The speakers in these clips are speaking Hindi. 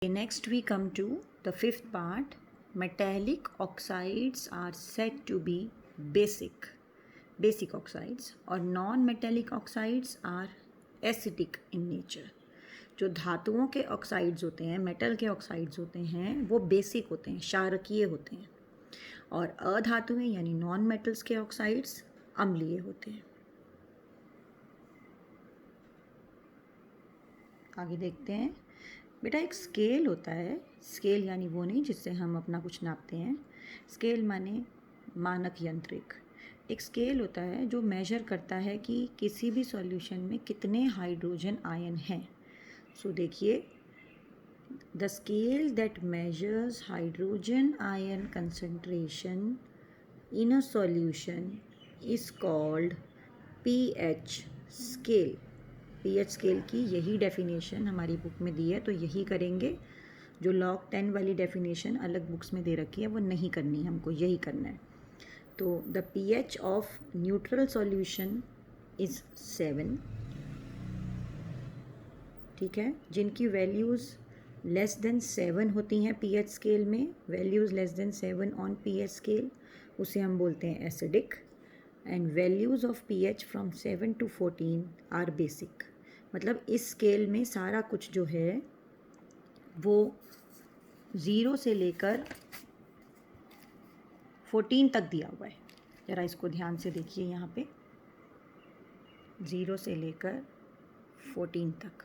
Next we come to the fifth part. Metallic oxides are said to be basic oxides, और non-metallic oxides are acidic in nature. जो धातुओं के ऑक्साइड्स होते हैं, मेटल के ऑक्साइड्स होते हैं, वो बेसिक होते हैं, क्षारकीय होते हैं, और अधातुएं यानी नॉन मेटल्स के ऑक्साइड्स अम्लीय होते हैं. आगे देखते हैं. बेटा एक स्केल होता है. स्केल यानी वो नहीं जिससे हम अपना कुछ नापते हैं. स्केल माने मानक यंत्रिक. एक स्केल होता है जो मेजर करता है कि किसी भी सॉल्यूशन में कितने हाइड्रोजन आयन हैं. सो देखिए, the scale that measures hydrogen ion concentration in a solution is called pH scale. PH scale की यही डेफिनेशन हमारी बुक में दी है, तो यही करेंगे. जो लॉग 10 वाली डेफिनेशन अलग बुक्स में दे रखी है वो नहीं करनी, हमको यही करना है. तो the pH of neutral solution is 7. ठीक है. जिनकी वैल्यूज़ लेस देन 7 होती हैं पीएच स्केल में, values less than 7 on pH scale, उसे हम बोलते हैं acidic. And values of pH from 7 to 14 are basic. मतलब इस स्केल में सारा कुछ जो है वो 0 से लेकर 14 तक दिया हुआ है. ज़रा इसको ध्यान से देखिए. यहाँ पे 0 से लेकर 14 तक.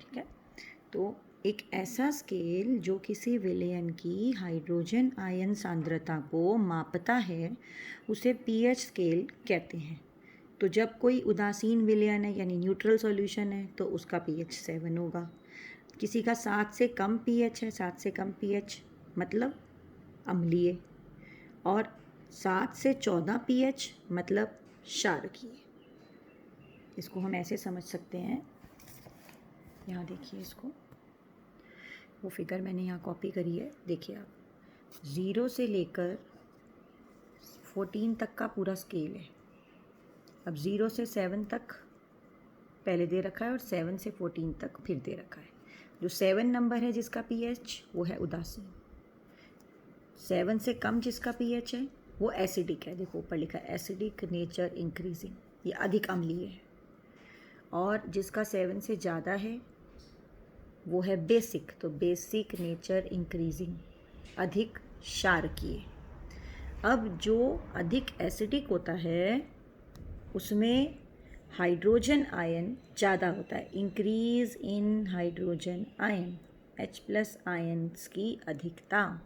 ठीक है. तो एक ऐसा स्केल जो किसी विलयन की हाइड्रोजन आयन सांद्रता को मापता है उसे पीएच स्केल कहते हैं. तो जब कोई उदासीन विलयन है यानी न्यूट्रल सॉल्यूशन है तो उसका पीएच 7 होगा. किसी का 7 से कम पीएच है, 7 से कम पीएच मतलब अम्लीय, और 7 से 14 पीएच मतलब क्षारकीय. इसको हम ऐसे समझ सकते हैं. यहाँ देखिए, इसको वो फिगर मैंने यहाँ कॉपी करी है. देखिए आप, 0 से लेकर 14 तक का पूरा स्केल है. अब 0 से 7 तक पहले दे रखा है और 7 से 14 तक फिर दे रखा है. जो 7 नंबर है जिसका पीएच वो है उदासीन. 7 से कम जिसका पीएच है वो एसिडिक है. देखो ऊपर लिखा है एसिडिक नेचर इंक्रीजिंग, ये अधिक अम्लीय है. और जिसका 7 से ज़्यादा है वो है बेसिक, तो बेसिक नेचर इंक्रीजिंग, अधिक क्षारकीय. अब जो अधिक एसिडिक होता है उसमें हाइड्रोजन आयन ज़्यादा होता है. Increase in hydrogen ion, H+ ions की अधिकता.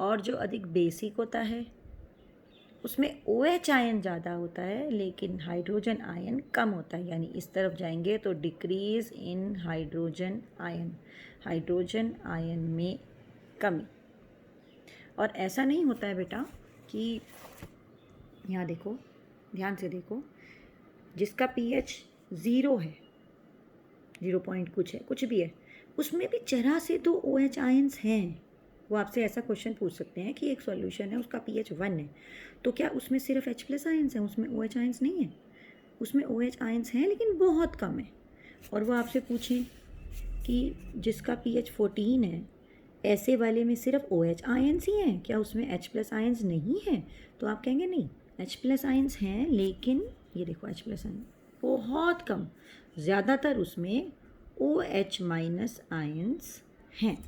और जो अधिक बेसिक होता है उसमें OH आयन ज़्यादा होता है लेकिन हाइड्रोजन आयन कम होता है. यानी इस तरफ जाएंगे तो decrease in hydrogen ion, hydrogen ion में कमी. और ऐसा नहीं होता है बेटा कि यहाँ देखो, ध्यान से देखो, जिसका पीएच 0 है, 0 कुछ है, कुछ भी है, उसमें भी जरा से तो OH आयन्स हैं. वो आपसे ऐसा क्वेश्चन पूछ सकते हैं कि एक सॉल्यूशन है उसका पीएच 1 है, तो क्या उसमें सिर्फ H+ आयन्स हैं, उसमें OH आयन्स नहीं है? उसमें OH आयन्स हैं लेकिन बहुत कम है. और वो आपसे पूछें कि जिसका पीएच 14 है, ऐसे वाले में सिर्फ OH आयन्स ही हैं, क्या उसमें H+ आयन्स नहीं हैं? तो आप कहेंगे नहीं, H+ आयन्स हैं लेकिन ये देखो H+ आयन बहुत कम, ज़्यादातर उसमें OH- आयन्स हैं.